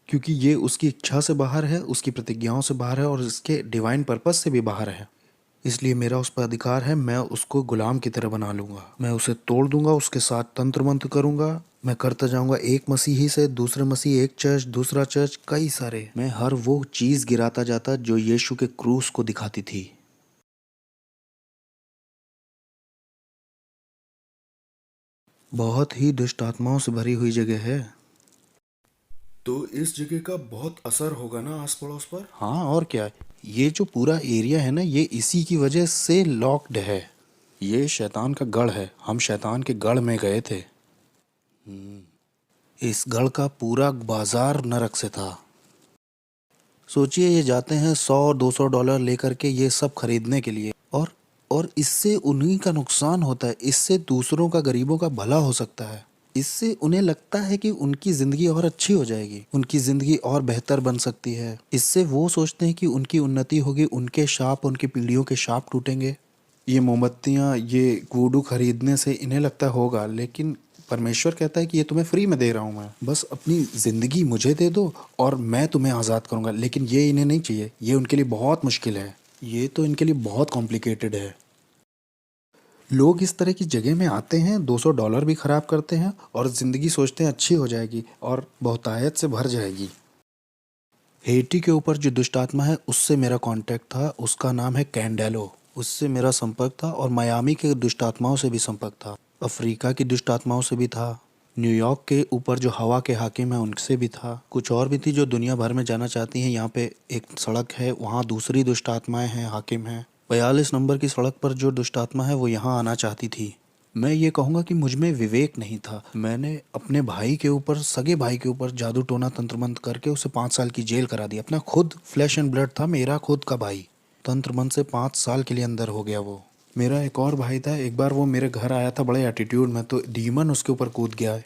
क्योंकि ये उसकी इच्छा से बाहर है, उसकी प्रतिज्ञाओं से बाहर है और इसके डिवाइन पर्पस से भी बाहर है। इसलिए मेरा उस पर अधिकार है, मैं उसको गुलाम की तरह बना लूँगा, मैं उसे तोड़ दूंगा, उसके साथ तंत्र मंत्र करूँगा, मैं करता जाऊँगा एक मसीही से दूसरे मसीह, एक चर्च दूसरा चर्च, कई सारे, मैं हर वो चीज़ गिराता जाता जो यीशु के क्रूस को दिखाती थी। बहुत ही दुष्ट आत्माओं से भरी हुई जगह है।
तो इस जगह का बहुत असर होगा ना आस पड़ोस पर।
हाँ और क्या, ये जो पूरा एरिया है ना, ये इसी की वजह से लॉक्ड है। ये शैतान का गढ़ है, हम शैतान के गढ़ में गए थे। इस गढ़ का पूरा बाजार नरक से था। सोचिए, ये जाते हैं $100-200 लेकर के ये सब खरीदने के लिए, और इससे उन्हीं का नुकसान होता है, इससे दूसरों का, गरीबों का भला हो सकता है। इससे उन्हें लगता है कि उनकी ज़िंदगी और अच्छी हो जाएगी, उनकी ज़िंदगी और बेहतर बन सकती है। इससे वो सोचते हैं कि उनकी उन्नति होगी, उनके शाप, उनकी पीढ़ियों के शाप टूटेंगे। ये मोमबत्तियाँ, ये वुडू खरीदने से इन्हें लगता होगा, लेकिन परमेश्वर कहता है कि ये तुम्हें फ्री में दे रहा हूँ मैं, बस अपनी ज़िंदगी मुझे दे दो और मैं तुम्हें आज़ाद करूँगा। लेकिन ये इन्हें नहीं चाहिए, ये उनके लिए बहुत मुश्किल है, ये तो इनके लिए बहुत कॉम्प्लिकेटेड है। लोग इस तरह की जगह में आते हैं, $200 भी खराब करते हैं और ज़िंदगी सोचते हैं अच्छी हो जाएगी और बहुतायत से भर जाएगी। हेटी के ऊपर जो दुष्ट आत्मा है उससे मेरा कांटेक्ट था, उसका नाम है कैंडेलो, उससे मेरा संपर्क था, और मियामी के दुष्ट आत्माओं से भी संपर्क था, अफ्रीका की दुष्ट आत्माओं से भी था, न्यूयॉर्क के ऊपर जो हवा के हाकिम हैं उनसे भी था, कुछ और भी थी जो दुनिया भर में जाना चाहती हैं। यहाँ पे एक सड़क है, वहाँ दूसरी दुष्ट आत्माएं हैं, हाकिम हैं। 42 नंबर की सड़क पर जो दुष्ट आत्मा है वो यहाँ आना चाहती थी। मैं ये कहूँगा कि मुझ में विवेक नहीं था। मैंने अपने भाई के ऊपर, सगे भाई के ऊपर जादू टोना तंत्र मंत्र करके उसे 5 साल की जेल करा दी। अपना खुद फ्लैश एंड ब्लड था, मेरा खुद का भाई, तंत्र मंत्र से 5 साल के लिए अंदर हो गया वो। मेरा एक और भाई था, एक बार वो मेरे घर आया था बड़े एटीट्यूड में, तो डीमन उसके ऊपर कूद गया है।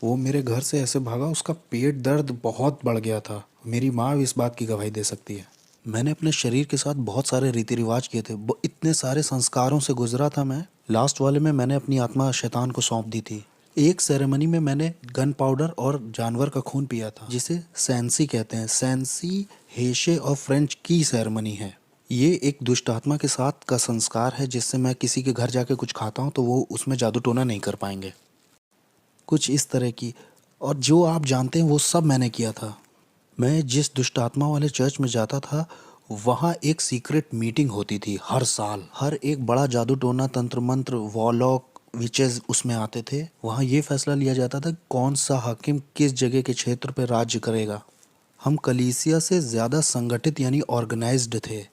वो मेरे घर से ऐसे भागा, उसका पेट दर्द बहुत बढ़ गया था। मेरी माँ भी इस बात की गवाही दे सकती है। मैंने अपने शरीर के साथ बहुत सारे रीति रिवाज किए थे, इतने सारे संस्कारों से गुजरा था मैं। लास्ट वाले में मैंने अपनी आत्मा शैतान को सौंप दी थी। एक सेरेमनी में मैंने गन पाउडर और जानवर का खून पिया था, जिसे सैंसी कहते हैं। सैंसी हेशे और फ्रेंच की सेरेमनी है। ये एक दुष्ट आत्मा के साथ का संस्कार है, जिससे मैं किसी के घर जाके कुछ खाता हूँ तो वो उसमें जादू टोना नहीं कर पाएंगे, कुछ इस तरह की। और जो आप जानते हैं वो सब मैंने किया था। मैं जिस दुष्ट आत्मा वाले चर्च में जाता था, वहाँ एक सीक्रेट मीटिंग होती थी हर साल। हर एक बड़ा जादू टोना, तंत्र मंत्र, वॉलॉक, विचेस उसमें आते थे। वहाँ ये फैसला लिया जाता था कौन सा हाकिम किस जगह के क्षेत्र पर राज्य करेगा। हम कलीसिया से ज़्यादा संगठित यानी ऑर्गेनाइज्ड थे।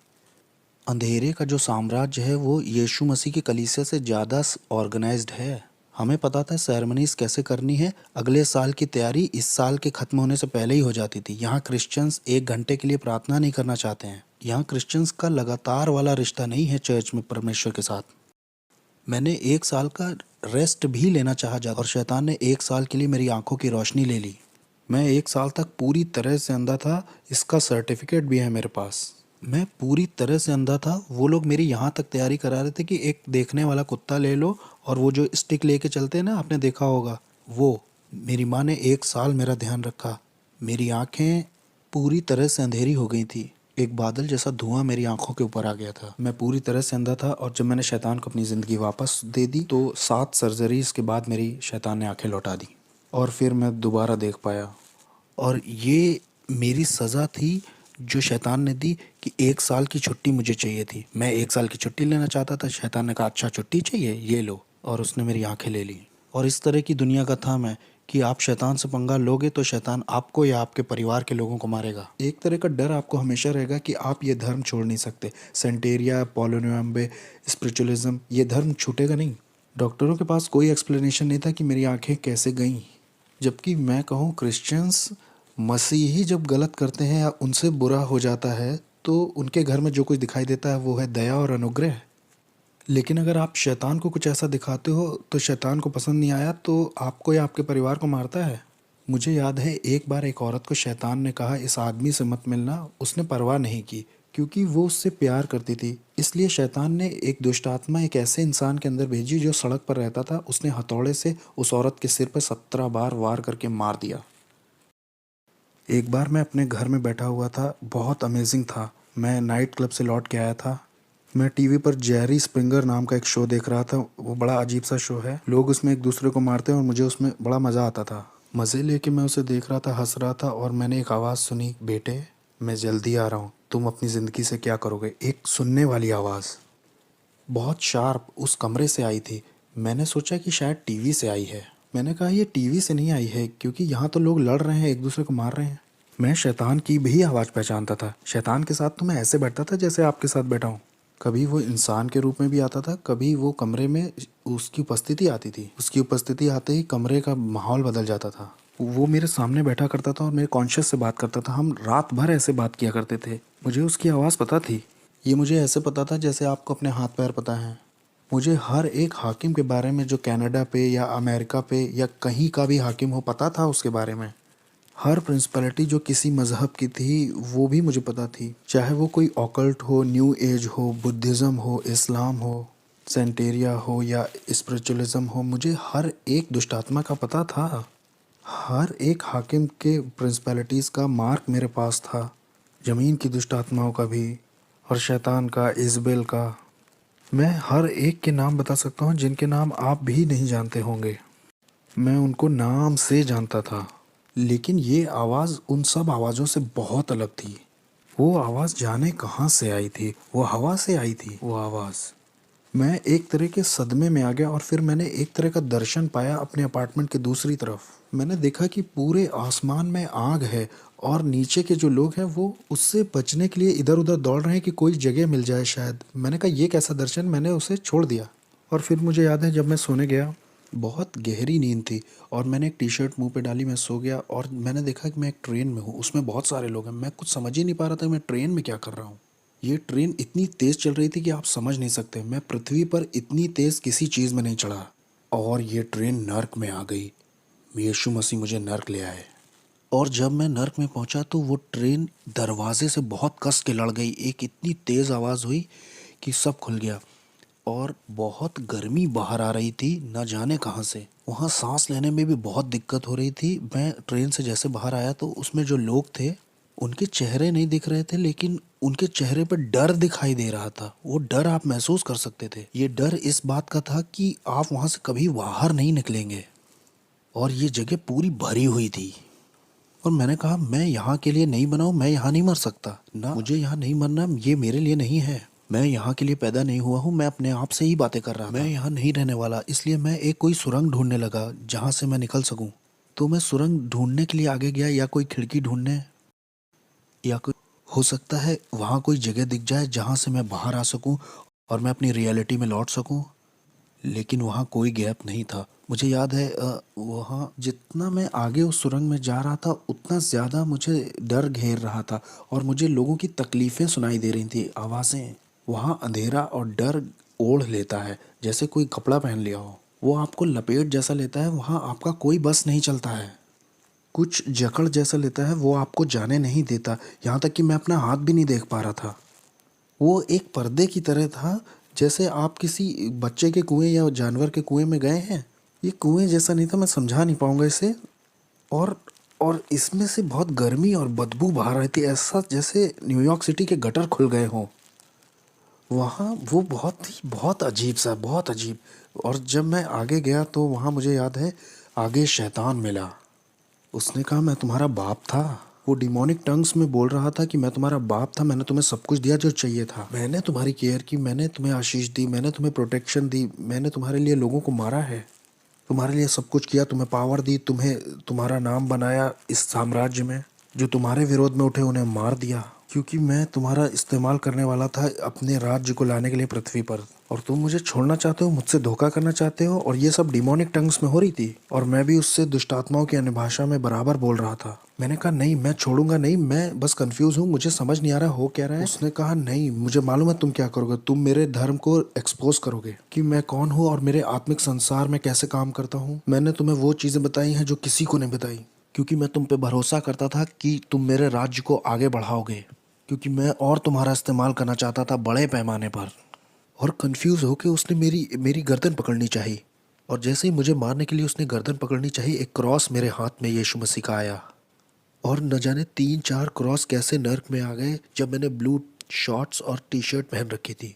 अंधेरे का जो साम्राज्य है वो यीशु मसीह की कलीसिया से ज़्यादा ऑर्गेनाइज्ड है। हमें पता था सेरेमनीज कैसे करनी है। अगले साल की तैयारी इस साल के ख़त्म होने से पहले ही हो जाती थी। यहाँ क्रिश्चियंस 1 घंटे के लिए प्रार्थना नहीं करना चाहते हैं। यहाँ क्रिश्चियंस का लगातार वाला रिश्ता नहीं है चर्च में परमेश्वर के साथ। मैंने 1 साल का रेस्ट भी लेना चाहा जा, और शैतान ने 1 साल के लिए मेरी आंखों की रोशनी ले ली। मैं 1 साल तक पूरी तरह से अंधा था, इसका सर्टिफिकेट भी है मेरे पास। मैं पूरी तरह से अंधा था। वो लोग मेरी यहाँ तक तैयारी करा रहे थे कि एक देखने वाला कुत्ता ले लो, और वो जो स्टिक लेके चलते हैं ना, आपने देखा होगा वो। मेरी माँ ने 1 साल मेरा ध्यान रखा। मेरी आंखें पूरी तरह से अंधेरी हो गई थी। एक बादल जैसा धुआं मेरी आंखों के ऊपर आ गया था। मैं पूरी तरह से अंधा था, और जब मैंने शैतान को अपनी ज़िंदगी वापस दे दी तो 7 सर्जरीज के बाद मेरी शैतान ने आंखें लौटा दी, और फिर मैं दोबारा देख पाया। और ये मेरी सज़ा थी जो शैतान ने दी, कि 1 साल की छुट्टी मुझे चाहिए थी। मैं 1 साल की छुट्टी लेना चाहता था। शैतान ने कहा अच्छा छुट्टी चाहिए, ये लो, और उसने मेरी आंखें ले ली। और इस तरह की दुनिया का था मैं, कि आप शैतान से पंगा लोगे तो शैतान आपको या आपके परिवार के लोगों को मारेगा। एक तरह का डर आपको हमेशा रहेगा कि आप ये धर्म छोड़ नहीं सकते। सेंटेरिया, पोलोनियम्बे, स्पिरिचुअलिज्म, ये धर्म छूटेगा नहीं। डॉक्टरों के पास कोई एक्सप्लेनेशन नहीं था कि मेरी आंखें कैसे गईं। जबकि मैं कहूँ, क्रिश्चियंस, मसीही जब गलत करते हैं या उनसे बुरा हो जाता है तो उनके घर में जो कुछ दिखाई देता है वो है दया और अनुग्रह। लेकिन अगर आप शैतान को कुछ ऐसा दिखाते हो तो शैतान को पसंद नहीं आया तो आपको या आपके परिवार को मारता है। मुझे याद है एक बार एक औरत को शैतान ने कहा इस आदमी से मत मिलना। उसने परवाह नहीं की क्योंकि वो उससे प्यार करती थी। इसलिए शैतान ने एक दुष्ट आत्मा एक ऐसे इंसान के अंदर भेजी जो सड़क पर रहता था। उसने हथौड़े से उस औरत के सिर पर 17 बार वार करके मार दिया। एक बार मैं अपने घर में बैठा हुआ था, बहुत अमेजिंग था। मैं नाइट क्लब से लौट के आया था। मैं टीवी पर जेरी स्प्रिंगर नाम का एक शो देख रहा था। वो बड़ा अजीब सा शो है, लोग उसमें एक दूसरे को मारते हैं और मुझे उसमें बड़ा मज़ा आता था। मज़े लेके मैं उसे देख रहा था, हंस रहा था और मैंने एक आवाज़ सुनी, बेटे मैं जल्दी आ रहा हूँ, तुम अपनी ज़िंदगी से क्या करोगे। एक सुनने वाली आवाज़ बहुत शार्प उस कमरे से आई थी। मैंने सोचा कि शायद टीवी से आई है। मैंने कहा ये टीवी से नहीं आई है, क्योंकि यहाँ तो लोग लड़ रहे हैं, एक दूसरे को मार रहे हैं। मैं शैतान की भी आवाज़ पहचानता था। शैतान के साथ तो मैं ऐसे बैठता था जैसे आपके साथ बैठा हूँ। कभी वो इंसान के रूप में भी आता था, कभी वो कमरे में उसकी उपस्थिति आती थी। उसकी उपस्थिति आते ही कमरे का माहौल बदल जाता था। वो मेरे सामने बैठा करता था और मेरे कॉन्शियस से बात करता था। हम रात भर ऐसे बात किया करते थे। मुझे उसकी आवाज़ पता थी। ये मुझे ऐसे पता था जैसे आपको अपने हाथ पैर पता है। मुझे हर एक हाकिम के बारे में, जो कनाडा पे या अमेरिका पे या कहीं का भी हाकिम हो, पता था उसके बारे में। हर प्रिंसिपलिटी जो किसी मज़हब की थी वो भी मुझे पता थी। चाहे वो कोई ऑकल्ट हो, न्यू एज हो, बुद्धिज़्म हो, इस्लाम हो, सेंटेरिया हो या स्पिरिचुअलिज्म हो, मुझे हर एक दुष्टात्मा का पता था। हर एक हाकिम के प्रिंसिपलिटीज़ का मार्क मेरे पास था। ज़मीन की दुष्ट आत्माओं का भी और शैतान का, इज़बेल का। मैं हर एक के नाम बता सकता हूँ जिनके नाम आप भी नहीं जानते होंगे। मैं उनको नाम से जानता था। लेकिन ये आवाज़ उन सब आवाज़ों से बहुत अलग थी। वो आवाज़ जाने कहाँ से आई थी। वो हवा से आई थी वो आवाज़। मैं एक तरह के सदमे में आ गया और फिर मैंने एक तरह का दर्शन पाया अपने अपार्टमेंट के दूसरी तरफ। मैंने देखा कि पूरे आसमान में आग है और नीचे के जो लोग हैं वो उससे बचने के लिए इधर उधर दौड़ रहे हैं कि कोई जगह मिल जाए शायद। मैंने कहा ये कैसा दर्शन, मैंने उसे छोड़ दिया। और फिर मुझे याद है जब मैं सोने गया, बहुत गहरी नींद थी और मैंने एक टी शर्ट मुंह पे डाली, मैं सो गया और मैंने देखा कि मैं एक ट्रेन में हूँ, उसमें बहुत सारे लोग हैं। मैं कुछ समझ ही नहीं पा रहा था मैं ट्रेन में क्या कर रहा हूँ। ये ट्रेन इतनी तेज़ चल रही थी कि आप समझ नहीं सकते। मैं पृथ्वी पर इतनी तेज़ किसी चीज़ में नहीं चढ़ा। और ये ट्रेन नर्क में आ गई। यीशु मसीह मुझे नर्क ले आए। और जब मैं नर्क में पहुंचा तो वो ट्रेन दरवाजे से बहुत कस के लड़ गई। एक इतनी तेज़ आवाज़ हुई कि सब खुल गया और बहुत गर्मी बाहर आ रही थी, न जाने कहाँ से। वहाँ सांस लेने में भी बहुत दिक्कत हो रही थी। मैं ट्रेन से जैसे बाहर आया तो उसमें जो लोग थे उनके चेहरे नहीं दिख रहे थे, लेकिन उनके चेहरे पर डर दिखाई दे रहा था। वो डर आप महसूस कर सकते थे। ये डर इस बात का था कि आप वहाँ से कभी बाहर नहीं निकलेंगे। और ये जगह पूरी भरी हुई थी। और मैंने कहा मैं यहाँ के लिए नहीं बना हूँ, मैं यहाँ नहीं मर सकता ना, मुझे यहाँ नहीं मरना, ये मेरे लिए नहीं है। मैं यहाँ के लिए पैदा नहीं हुआ हूँ। मैं अपने आप से ही बातें कर रहा था। मैं यहाँ नहीं रहने वाला। इसलिए मैं एक कोई सुरंग ढूंढने लगा जहाँ से मैं निकल सकूँ। तो मैं सुरंग ढूंढने के लिए आगे गया, या कोई खिड़की ढूंढने, या कोई, हो सकता है वहाँ कोई जगह दिख जाए जहाँ से मैं बाहर आ सकूँ और मैं अपनी रियलिटी में लौट सकूँ। लेकिन वहाँ कोई गैप नहीं था। मुझे याद है वहाँ जितना मैं आगे उस सुरंग में जा रहा था उतना ज़्यादा मुझे डर घेर रहा था और मुझे लोगों की तकलीफ़ें सुनाई दे रही थी, आवाज़ें। वहाँ अंधेरा और डर ओढ़ लेता है जैसे कोई कपड़ा पहन लिया हो। वो आपको लपेट जैसा लेता है। वहाँ आपका कोई बस नहीं चलता है। कुछ जकड़ जैसा लेता है, वो आपको जाने नहीं देता। यहाँ तक कि मैं अपना हाथ भी नहीं देख पा रहा था। वो एक पर्दे की तरह था, जैसे आप किसी बच्चे के कुएं या जानवर के कुएं में गए हैं। ये कुएं जैसा नहीं था, मैं समझा नहीं पाऊंगा इसे। और और इसमें से बहुत गर्मी और बदबू बाहर आई थी, ऐसा जैसे न्यूयॉर्क सिटी के गटर खुल गए हों। वहाँ वो बहुत अजीब सा, बहुत अजीब। और जब मैं आगे गया तो वहाँ मुझे याद है आगे शैतान मिला। उसने कहा मैं तुम्हारा बाप था। वो डिमोनिक टंग्स में बोल रहा था कि मैं तुम्हारा बाप था, मैंने तुम्हें सब कुछ दिया जो चाहिए था, मैंने तुम्हारी केयर की, मैंने तुम्हें आशीष दी, मैंने तुम्हें प्रोटेक्शन दी, मैंने तुम्हारे लिए लोगों को मारा है, तुम्हारे लिए सब कुछ किया, तुम्हें पावर दी, तुम्हें तुम्हारा नाम बनाया इस साम्राज्य में। जो तुम्हारे विरोध में उठे उन्हें मार दिया, क्योंकि मैं तुम्हारा इस्तेमाल करने वाला था अपने राज्य को लाने के लिए पृथ्वी पर। और तुम मुझे छोड़ना चाहते हो, मुझसे धोखा करना चाहते हो। और ये सब डिमोनिक टंग्स में हो रही थी और मैं भी उससे दुष्टात्माओं की अन्य भाषा में बराबर बोल रहा था। मैंने कहा नहीं, मैं छोड़ूंगा नहीं, मैं बस कंफ्यूज हूँ, मुझे समझ नहीं आ रहा हो क्या रहा है। उसने कहा नहीं, मुझे मालूम है तुम क्या करोगे, तुम मेरे धर्म को एक्सपोज करोगे कि मैं कौन हूँ और मेरे आत्मिक संसार में कैसे काम करता हूँ। मैंने तुम्हें वो चीज़ें बताई हैं जो किसी को नहीं बताई, क्योंकि मैं तुम पे भरोसा करता था कि तुम मेरे राज्य को आगे बढ़ाओगे। क्योंकि मैं और तुम्हारा इस्तेमाल करना चाहता था बड़े पैमाने पर। और कंफ्यूज होके उसने मेरी मेरी गर्दन पकड़नी चाहिए, और जैसे ही मुझे मारने के लिए उसने गर्दन पकड़नी चाहिए, एक क्रॉस मेरे हाथ में यीशु मसीह का आया। और न जाने 3-4 क्रॉस कैसे नर्क में आ गए जब मैंने ब्लू शॉर्ट्स और टी शर्ट पहन रखी थी।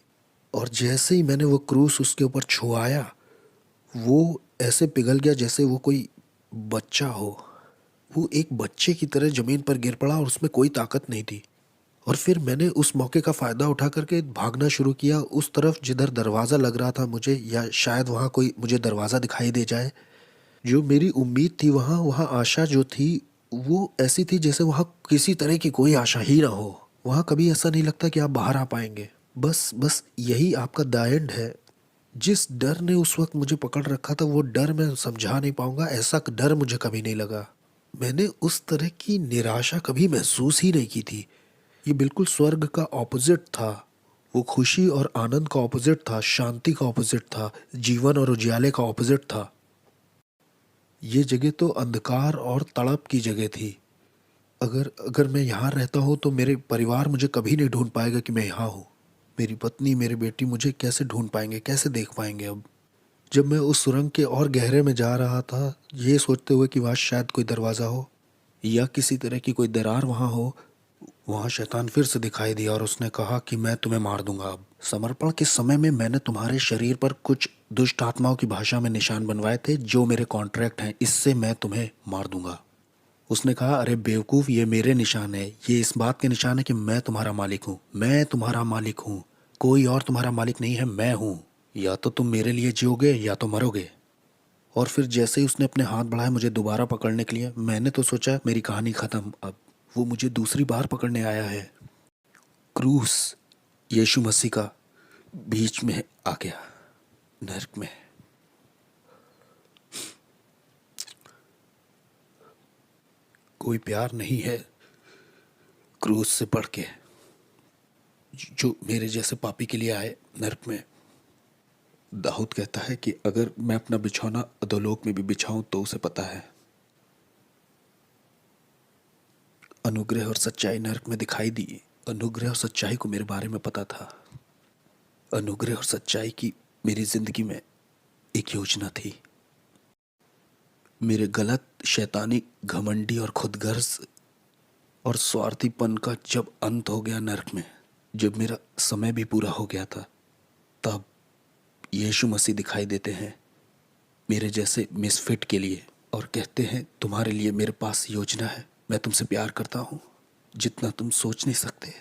और जैसे ही मैंने वो क्रूस उसके ऊपर छुआया, वो ऐसे पिघल गया जैसे वो कोई बच्चा हो। वो एक बच्चे की तरह ज़मीन पर गिर पड़ा और उसमें कोई ताकत नहीं थी। और फिर मैंने उस मौके का फ़ायदा उठा करके भागना शुरू किया उस तरफ जिधर दरवाज़ा लग रहा था मुझे, या शायद वहाँ कोई मुझे दरवाज़ा दिखाई दे जाए। जो मेरी उम्मीद थी, वहाँ वहाँ आशा जो थी वो ऐसी थी जैसे वहाँ किसी तरह की कोई आशा ही ना हो। वहाँ कभी ऐसा नहीं लगता कि आप बाहर आ पाएंगे। बस बस यही आपका द एंड है। जिस डर ने उस वक्त मुझे पकड़ रखा था, वो डर मैं समझा नहीं पाऊंगा, ऐसा डर मुझे कभी नहीं लगा। मैंने उस तरह की निराशा कभी महसूस ही नहीं की थी। ये बिल्कुल स्वर्ग का ऑपोजिट था। वो खुशी और आनंद का ऑपोजिट था, शांति का ऑपोजिट था, जीवन और उजियाले का ऑपोजिट था। ये जगह तो अंधकार और तड़प की जगह थी। अगर अगर मैं यहाँ रहता हूँ तो मेरे परिवार मुझे कभी नहीं ढूंढ पाएगा कि मैं यहाँ हूँ। मेरी पत्नी, मेरी बेटी मुझे कैसे ढूंढ पाएंगे, कैसे देख पाएंगे अब। जब मैं उस सुरंग के और गहरे में जा रहा था, ये सोचते हुए कि वहाँ शायद कोई दरवाज़ा हो या किसी तरह की कोई दरार वहाँ हो, वहाँ शैतान फिर से दिखाई दिया और उसने कहा कि मैं तुम्हें मार दूंगा अब। समर्पण के समय में मैंने तुम्हारे शरीर पर कुछ दुष्ट आत्माओं की भाषा में निशान बनवाए थे जो मेरे कॉन्ट्रैक्ट हैं, इससे मैं तुम्हें मार दूंगा। उसने कहा, अरे बेवकूफ़, ये मेरे निशान है, ये इस बात के निशान है कि मैं तुम्हारा मालिक हूँ, मैं तुम्हारा मालिक हूँ, कोई और तुम्हारा मालिक नहीं है, मैं हूँ। या तो तुम मेरे लिए जियोगे या तो मरोगे। और फिर जैसे ही उसने अपने हाथ बढ़ाए मुझे दोबारा पकड़ने के लिए, मैंने तो सोचा मेरी कहानी ख़त्म। अब वो मुझे दूसरी बार पकड़ने आया है। क्रूस यीशु मसीह का बीच में आ गया, नर्क में। कोई प्यार नहीं है क्रूस से बढ़ के, जो मेरे जैसे पापी के लिए आए नर्क में। दाऊद कहता है कि अगर मैं अपना बिछौना अधोलोक में भी बिछाऊं तो उसे पता है। अनुग्रह और सच्चाई नर्क में दिखाई दी। अनुग्रह और सच्चाई को मेरे बारे में पता था। अनुग्रह और सच्चाई की मेरी जिंदगी में एक योजना थी। मेरे गलत, शैतानी, घमंडी और खुदगर्ज और स्वार्थीपन का जब अंत हो गया नर्क में, जब मेरा समय भी पूरा हो गया था, तब यीशु मसीह दिखाई देते हैं मेरे जैसे मिसफिट के लिए और कहते हैं, तुम्हारे लिए मेरे पास योजना है, मैं तुमसे प्यार करता हूँ जितना तुम सोच नहीं सकते।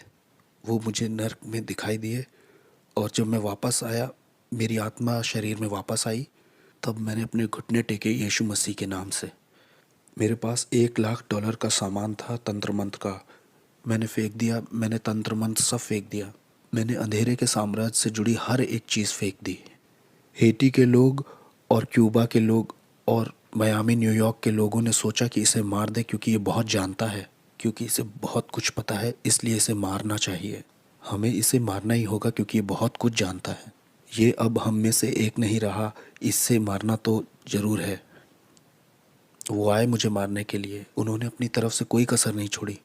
वो मुझे नर्क में दिखाई दिए। और जब मैं वापस आया, मेरी आत्मा शरीर में वापस आई, तब मैंने अपने घुटने टेके यीशु मसीह के नाम से। मेरे पास $1,00,000 का सामान था तंत्र मंत्र का, मैंने फेंक दिया। मैंने तंत्र मंत्र सब फेंक दिया। मैंने अंधेरे के साम्राज्य से जुड़ी हर एक चीज़ फेंक दी। हेटी के लोग और क्यूबा के लोग और मियामी, न्यूयॉर्क के लोगों ने सोचा कि इसे मार दे क्योंकि ये बहुत जानता है, क्योंकि इसे बहुत कुछ पता है, इसलिए इसे मारना चाहिए। हमें इसे मारना ही होगा क्योंकि ये बहुत कुछ जानता है। ये अब हम में से एक नहीं रहा, इससे मारना तो ज़रूर है। वो आए मुझे मारने के लिए, उन्होंने अपनी तरफ से कोई कसर नहीं छोड़ी।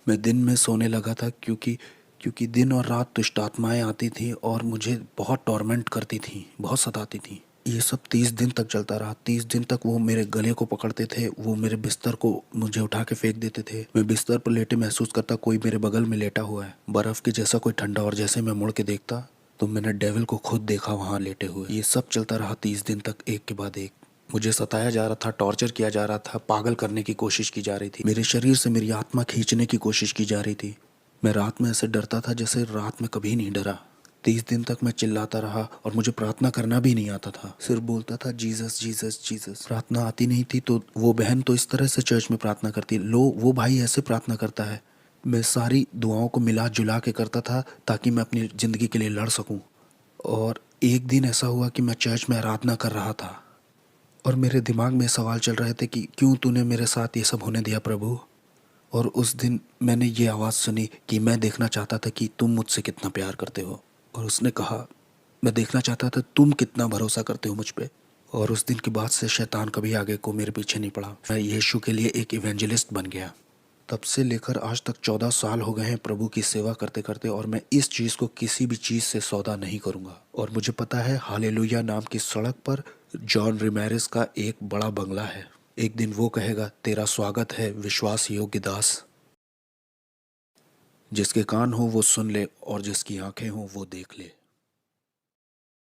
मैं दिन में सोने लगा था क्योंकि दिन और रात दुष्ट आत्माएं आती थीं और मुझे बहुत टॉर्मेंट करती थीं, बहुत सताती थीं। ये सब 30 दिन तक चलता रहा। 30 दिन तक वो मेरे गले को पकड़ते थे, वो मेरे बिस्तर को मुझे उठा के फेंक देते थे। मैं बिस्तर पर लेटे महसूस करता कोई मेरे बगल में लेटा हुआ है, बर्फ़ के जैसा कोई ठंडा। और जैसे मैं मुड़ के देखता तो मैंने डेविल को खुद देखा वहाँ लेटे हुए। ये सब चलता रहा 30 दिन तक, एक के बाद एक। मुझे सताया जा रहा था, टॉर्चर किया जा रहा था, पागल करने की कोशिश की जा रही थी। मेरे शरीर से मेरी आत्मा खींचने की कोशिश की जा रही थी। मैं रात में ऐसे डरता था जैसे रात में कभी नहीं डरा। 30 दिन तक मैं चिल्लाता रहा और मुझे प्रार्थना करना भी नहीं आता था। सिर्फ बोलता था जीसस जीसस जीसस। प्रार्थना आती नहीं थी तो वो बहन तो इस तरह से चर्च में प्रार्थना करती, लो वो भाई ऐसे प्रार्थना करता है। मैं सारी दुआओं को मिला जुला के करता था ताकि मैं अपनी ज़िंदगी के लिए लड़ सकूं। और एक दिन ऐसा हुआ कि मैं चर्च में आराधना कर रहा था और मेरे दिमाग में सवाल चल रहे थे कि क्यों तूने मेरे साथ ये सब होने दिया प्रभु। और उस दिन मैंने ये आवाज़ सुनी कि मैं देखना चाहता था कि तुम मुझसे कितना प्यार करते हो। और उसने कहा, मैं देखना चाहता था तुम कितना भरोसा करते हो मुझ पे। और उस दिन के बाद से शैतान कभी आगे को मेरे पीछे नहीं पड़ा। मैं यीशु के लिए एक इवेंजलिस्ट बन गया। तब से लेकर आज तक 14 साल हो गए हैं प्रभु की सेवा करते करते, और मैं इस चीज़ को किसी भी चीज़ से सौदा नहीं करूँगा। और मुझे पता है हालेलुया नाम की सड़क पर जॉन रिमेरेस का एक बड़ा बंगला है। एक दिन वो कहेगा, तेरा स्वागत है विश्वास योग्य दास। जिसके कान हो वो सुन ले और जिसकी आंखें हो वो देख ले।